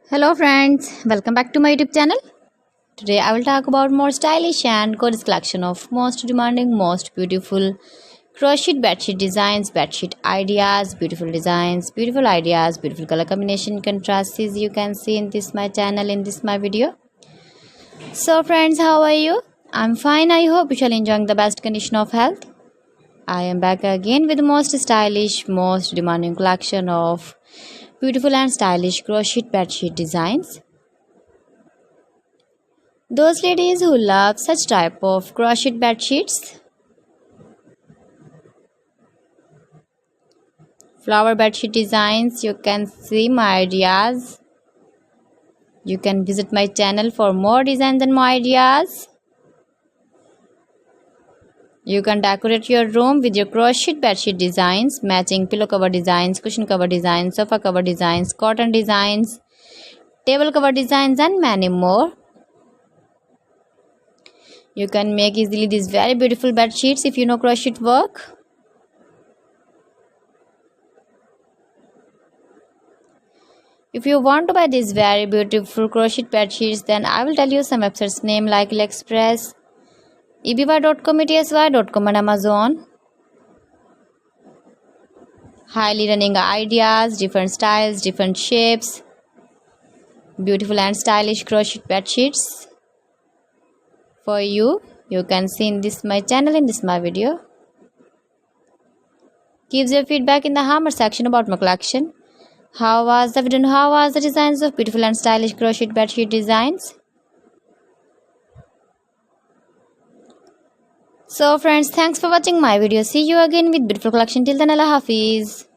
Hello friends, welcome back to my YouTube channel. Today I will talk about more stylish and gorgeous collection of most demanding, most beautiful crochet bedsheet designs, bedsheet ideas, beautiful designs, beautiful ideas, beautiful color combination contrasts you can see in this my channel, in this my video. So friends, how are you? I'm fine. I hope you shall enjoying the best condition of health. I am back again with the most stylish, most demanding collection of beautiful and stylish crochet bedsheet designs. Those ladies who love such type of crochet bedsheets, flower bedsheet designs, you can see my ideas. You can visit my channel for more designs and more ideas. You can decorate your room with your crochet bedsheet designs, matching pillow cover designs, cushion cover designs, sofa cover designs, cotton designs, table cover designs and many more. You can make easily these very beautiful bed sheets if you know crochet work. If you want to buy these very beautiful crochet bed sheets, then I will tell you some websites name like AliExpress, eBay.com, ETSY.com and Amazon. Highly running ideas, different styles, different shapes, beautiful and stylish crochet bed sheets for you. You can see in this my channel, in this my video. Give your feedback in the comment section about my collection. How was the video and how was the designs of beautiful and stylish crochet bedsheet designs? So friends, thanks for watching my video. See you again with beautiful collection. Till then, Allah Hafiz.